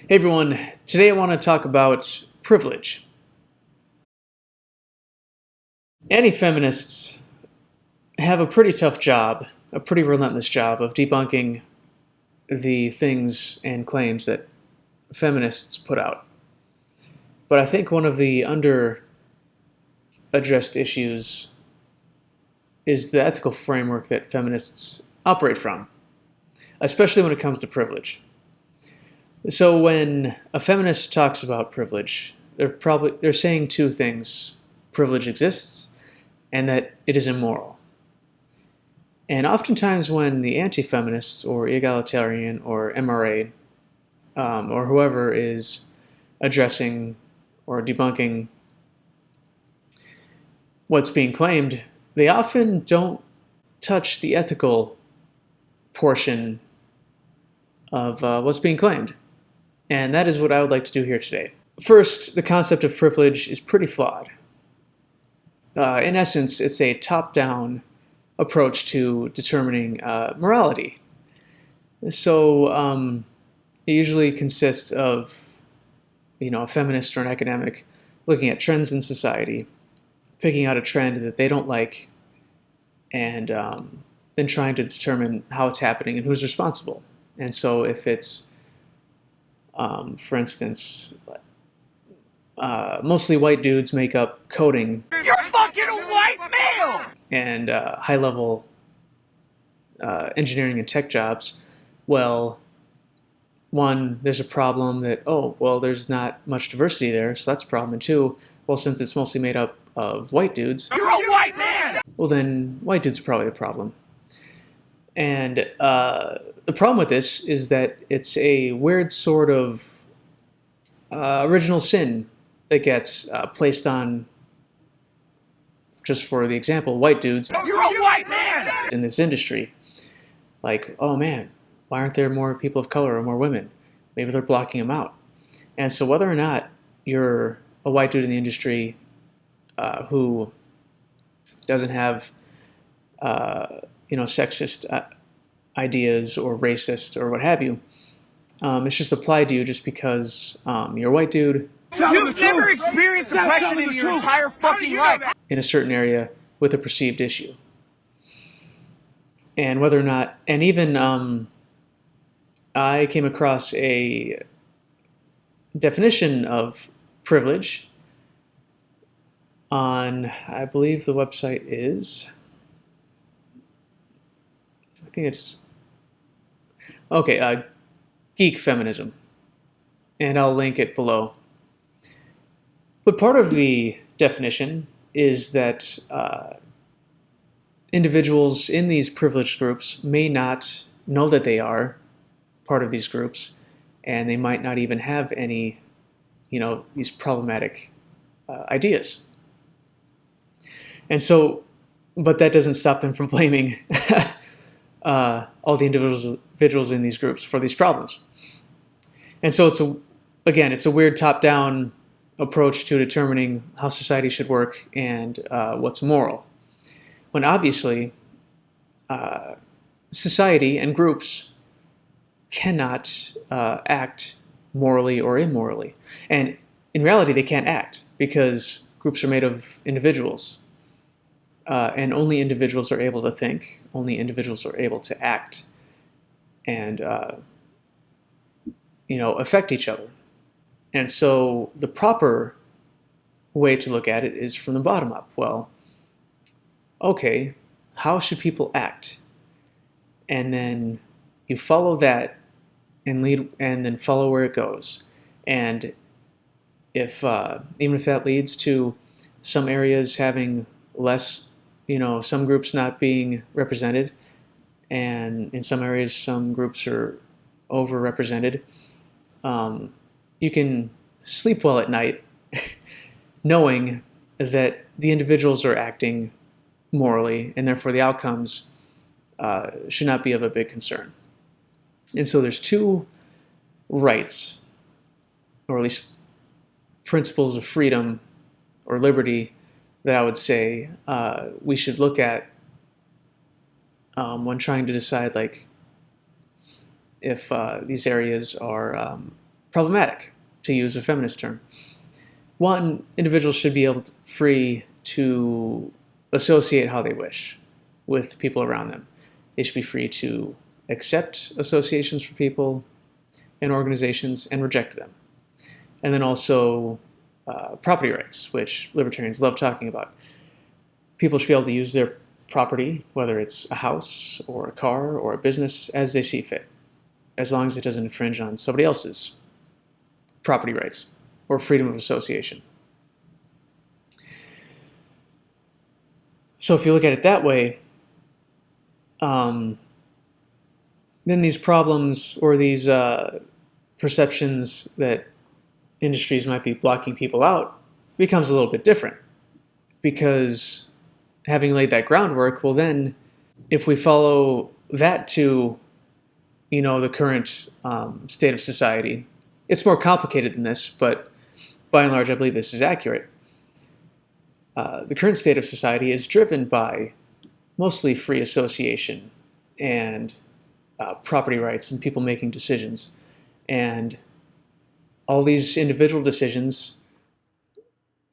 Hey everyone, today I want to talk about privilege. Anti-feminists have a pretty tough job, a pretty relentless job of debunking the things and claims that feminists put out. But I think one of the under-addressed issues is the ethical framework that feminists operate from, especially when it comes to privilege. So when a feminist talks about privilege, they're saying two things: privilege exists and that it is immoral. And oftentimes when the anti-feminist or egalitarian or MRA or whoever is addressing or debunking what's being claimed, they often don't touch the ethical portion of what's being claimed. And that is what I would like to do here today. First, the concept of privilege is pretty flawed. In essence, it's a top-down approach to determining morality. So it usually consists of, a feminist or an academic looking at trends in society, picking out a trend that they don't like, and then trying to determine how it's happening and who's responsible. And so if it's for instance, mostly white dudes make up coding. You're fucking a white male! And high-level engineering and tech jobs. Well, one, there's a problem that, there's not much diversity there, so that's a problem. And two, well, since it's mostly made up of white dudes, you're a white man! Well, then white dudes are probably the problem. And the problem with this is that it's a weird sort of original sin that gets placed on, just for the example, white dudes. You're a white man! In this industry. Like, oh man, why aren't there more people of color or more women? Maybe they're blocking them out. And so whether or not you're a white dude in the industry who doesn't have sexist ideas or racist or what have you, it's just applied to you just because you're a white dude. You've never experienced oppression in your entire fucking life! In a certain area with a perceived issue. And whether or not, and even I came across a definition of privilege on, I believe the website is, I think it's, Geek Feminism, and I'll link it below. But part of the definition is that individuals in these privileged groups may not know that they are part of these groups, and they might not even have any, these problematic ideas. And so, but that doesn't stop them from blaming all the individuals in these groups for these problems. And so it's a weird top-down approach to determining how society should work and what's moral. When obviously, society and groups cannot act morally or immorally. And in reality, they can't act because groups are made of individuals. And only individuals are able to think, only individuals are able to act and, affect each other. And so the proper way to look at it is from the bottom up. Well, okay, how should people act? And then you follow that and lead, and then follow where it goes. And if even if that leads to some areas having less, some groups not being represented, and in some areas some groups are overrepresented, you can sleep well at night knowing that the individuals are acting morally, and therefore the outcomes should not be of a big concern. And so there's two rights, or at least principles of freedom or liberty, that I would say we should look at when trying to decide, like, if these areas are problematic, to use a feminist term. One, individuals should be free to associate how they wish with people around them. They should be free to accept associations for people and organizations and reject them. And then also property rights, which libertarians love talking about. People should be able to use their property, whether it's a house or a car or a business, as they see fit, as long as it doesn't infringe on somebody else's property rights or freedom of association. So if you look at it that way, then these problems or these perceptions that industries might be blocking people out becomes a little bit different, because having laid that groundwork, well then, if we follow that to, the current state of society, it's more complicated than this, but by and large, I believe this is accurate. The current state of society is driven by mostly free association and property rights and people making decisions. And all these individual decisions,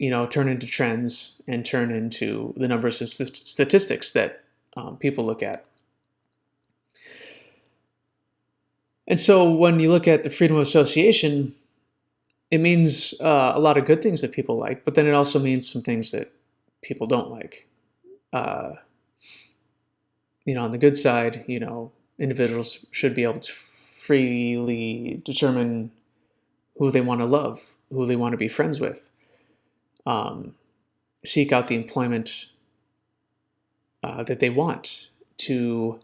turn into trends and turn into the numbers of statistics that people look at. And so when you look at the freedom of association, it means a lot of good things that people like, but then it also means some things that people don't like. On the good side, individuals should be able to freely determine who they want to love, who they want to be friends with, seek out the employment that they want, to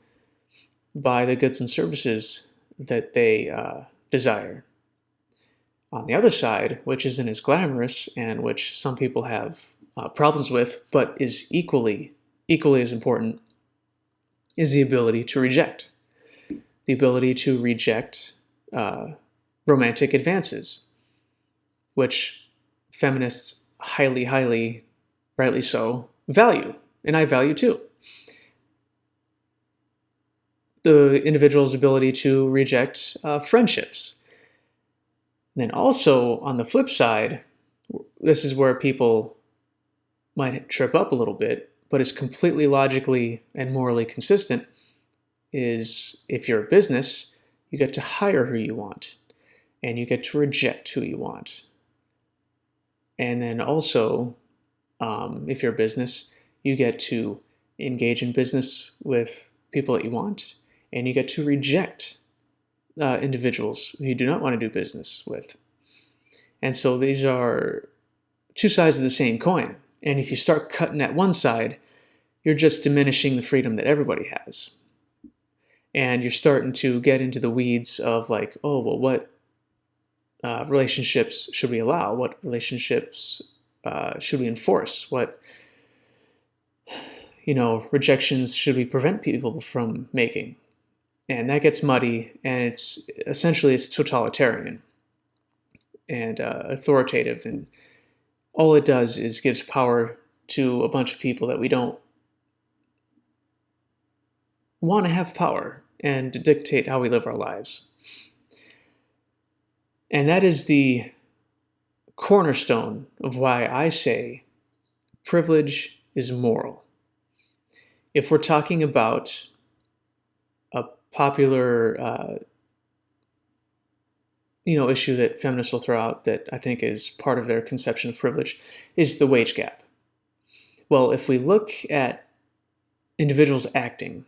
buy the goods and services that they desire. On the other side, which isn't as glamorous and which some people have problems with, but is equally as important, is the ability to reject. The ability to reject romantic advances, which feminists highly, rightly so, value, and I value too. The individual's ability to reject friendships. And then also, on the flip side, this is where people might trip up a little bit, but it's completely logically and morally consistent, is if you're a business, you get to hire who you want, and you get to reject who you want. And then also, if you're a business, you get to engage in business with people that you want, and you get to reject individuals who you do not want to do business with. And so these are two sides of the same coin. And if you start cutting at one side, you're just diminishing the freedom that everybody has. And you're starting to get into the weeds of like, what relationships should we allow? What relationships should we enforce? What, rejections should we prevent people from making? And that gets muddy, and it's totalitarian and authoritative, and all it does is gives power to a bunch of people that we don't want to have power and to dictate how we live our lives. And that is the cornerstone of why I say privilege is moral. If we're talking about a popular issue that feminists will throw out that I think is part of their conception of privilege, is the wage gap. Well, if we look at individuals acting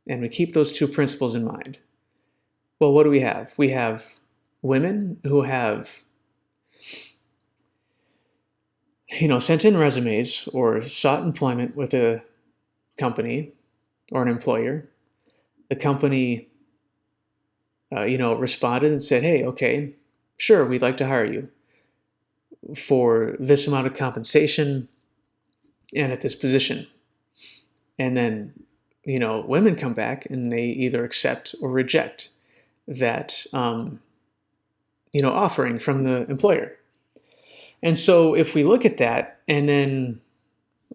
and we keep those two principles in mind, well, what do we have? We have women who have sent in resumes or sought employment with a company or an employer. The company responded and said, hey, okay, sure, we'd like to hire you for this amount of compensation and at this position. And then, women come back and they either accept or reject that, offering from the employer. And so if we look at that, and then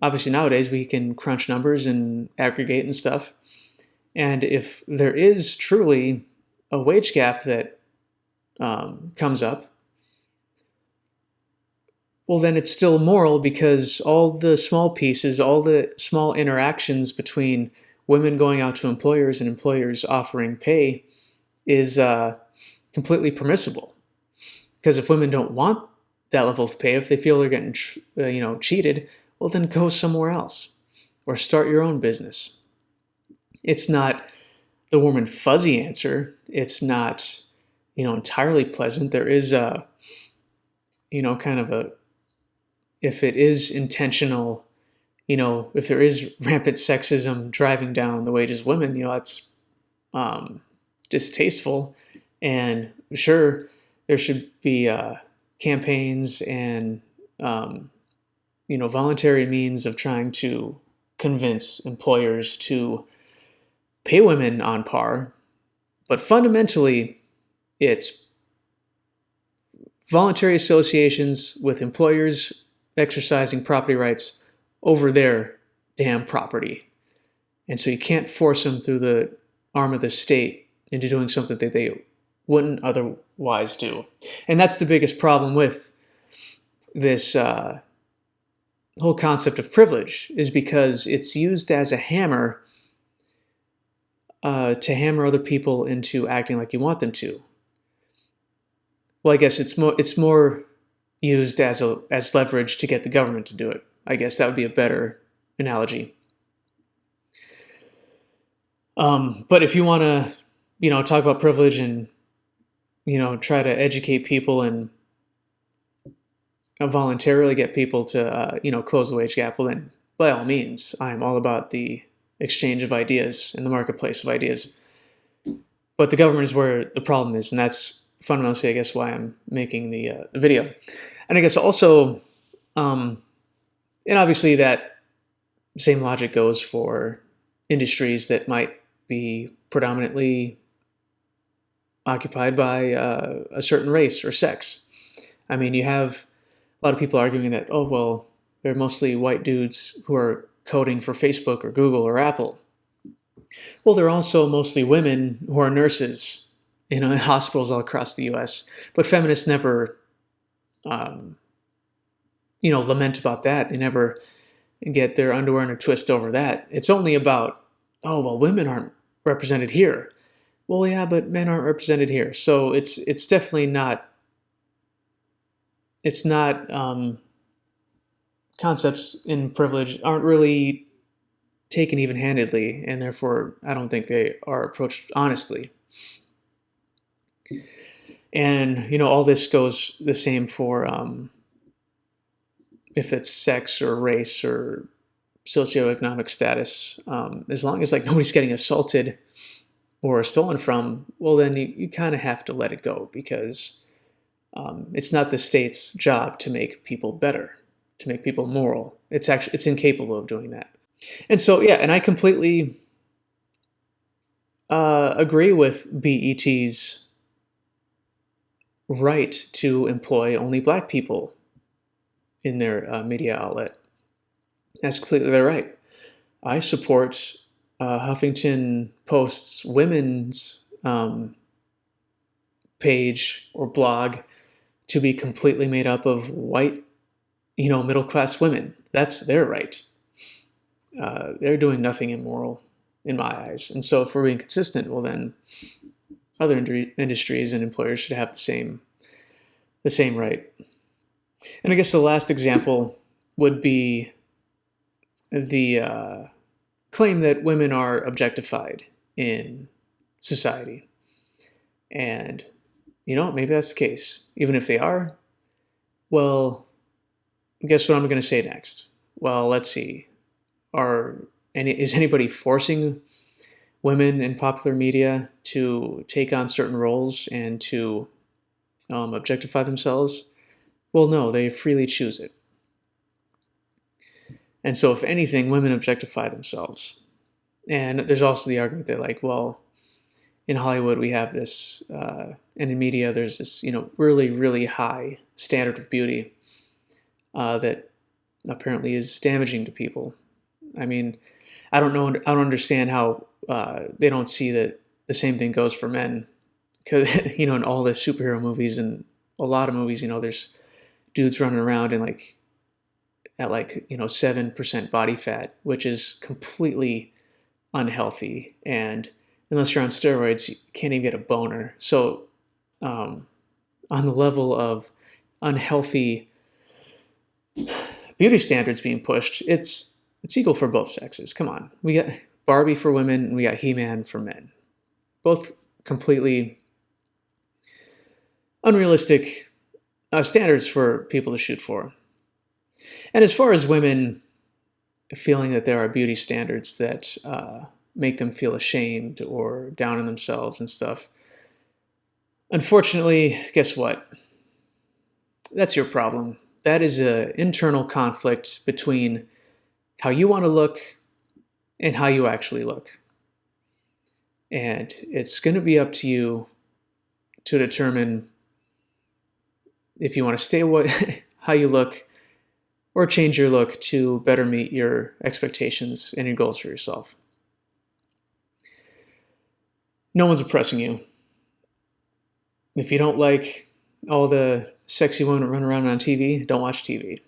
obviously nowadays we can crunch numbers and aggregate and stuff. And if there is truly a wage gap that comes up, well, then it's still moral because all the small pieces, all the small interactions between women going out to employers and employers offering pay is completely permissible. Because if women don't want that level of pay, if they feel they're getting cheated, well, then go somewhere else or start your own business. It's not the warm and fuzzy answer. It's not entirely pleasant. There is a kind of a, if it is intentional, if there is rampant sexism driving down the wages of women, that's distasteful. And sure, there should be campaigns and voluntary means of trying to convince employers to pay women on par. But fundamentally, it's voluntary associations with employers exercising property rights over their damn property. And so you can't force them through the arm of the state into doing something that they wouldn't otherwise do. And that's the biggest problem with this whole concept of privilege, is because it's used as a hammer to hammer other people into acting like you want them to. Well, I guess it's more used as leverage to get the government to do it. I guess that would be a better analogy. But if you want to, talk about privilege and try to educate people and voluntarily get people to close the wage gap, well then, by all means, I'm all about the exchange of ideas and the marketplace of ideas. But the government is where the problem is, and that's fundamentally, I guess, why I'm making the video. And I guess also, and obviously that same logic goes for industries that might be predominantly occupied by a certain race or sex. I mean, you have a lot of people arguing that, oh, well, they're mostly white dudes who are coding for Facebook or Google or Apple. Well, they're also mostly women who are nurses in hospitals all across the U.S. But feminists never, lament about that. They never get their underwear in a twist over that. It's only about, oh, well, women aren't represented here. Well, yeah, but men aren't represented here. So it's definitely not. It's not concepts in privilege aren't really taken even-handedly, and therefore I don't think they are approached honestly. And all this goes the same for if it's sex or race or socioeconomic status. As long as nobody's getting assaulted or stolen from, well, then you kind of have to let it go, because it's not the state's job to make people better, to make people moral. It's incapable of doing that. And so, yeah, and I completely agree with BET's right to employ only black people in their media outlet. That's completely their right. I support Huffington Post's women's page or blog to be completely made up of white, middle-class women. That's their right. They're doing nothing immoral in my eyes. And so if we're being consistent, well then other industries and employers should have the same right. And I guess the last example would be the claim that women are objectified in society. And, maybe that's the case. Even if they are, well, guess what I'm going to say next? Well, let's see. Is anybody forcing women in popular media to take on certain roles and to objectify themselves? Well, no, they freely choose it. And so if anything, women objectify themselves. And there's also the argument that well, in Hollywood we have this, and in media there's this, really, really high standard of beauty that apparently is damaging to people. I mean, I don't understand how they don't see that the same thing goes for men. because in all the superhero movies and a lot of movies, there's dudes running around and at 7% body fat, which is completely unhealthy. And unless you're on steroids, you can't even get a boner. So on the level of unhealthy beauty standards being pushed, it's equal for both sexes. Come on. We got Barbie for women and we got He-Man for men. Both completely unrealistic standards for people to shoot for. And as far as women feeling that there are beauty standards that make them feel ashamed or down on themselves and stuff, unfortunately, guess what? That's your problem. That is an internal conflict between how you want to look and how you actually look. And it's going to be up to you to determine if you want to stay how you look or change your look to better meet your expectations and your goals for yourself. No one's oppressing you. If you don't like all the sexy women that run around on TV, don't watch TV.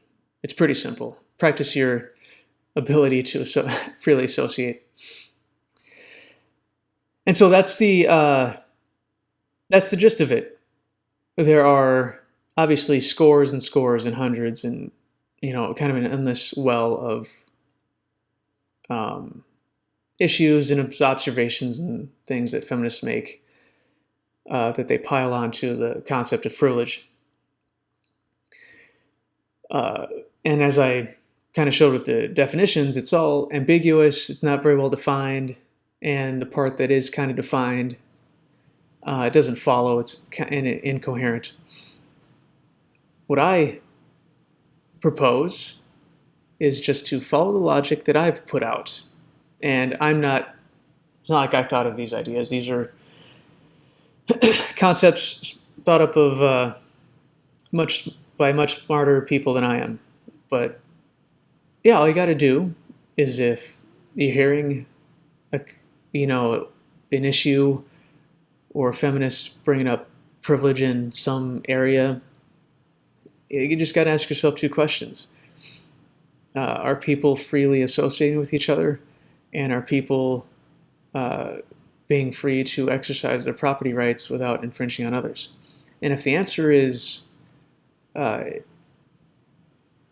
It's pretty simple. Practice your ability to freely associate. And so that's the gist of it. There are obviously scores and scores and hundreds and kind of an endless well of issues and observations and things that feminists make that they pile onto the concept of privilege. And as I kind of showed with the definitions, it's all ambiguous, it's not very well defined, and the part that is kind of defined, it doesn't follow, it's kind of incoherent. What I propose is just to follow the logic that I've put out. And it's not like I thought of these ideas. These are concepts thought up of by much smarter people than I am. But yeah, all you got to do is if you're hearing an issue or feminists bringing up privilege in some area, you just got to ask yourself two questions. Are people freely associating with each other? And are people being free to exercise their property rights without infringing on others? And if the answer is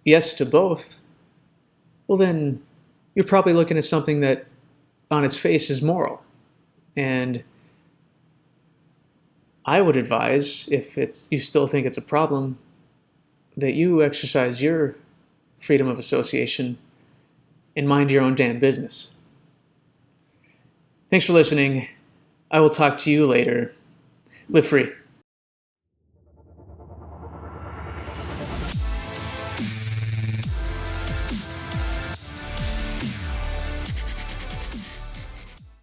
yes to both, well then you're probably looking at something that on its face is moral. And I would advise, if you still think it's a problem, that you exercise your freedom of association and mind your own damn business. Thanks for listening. I will talk to you later. Live free.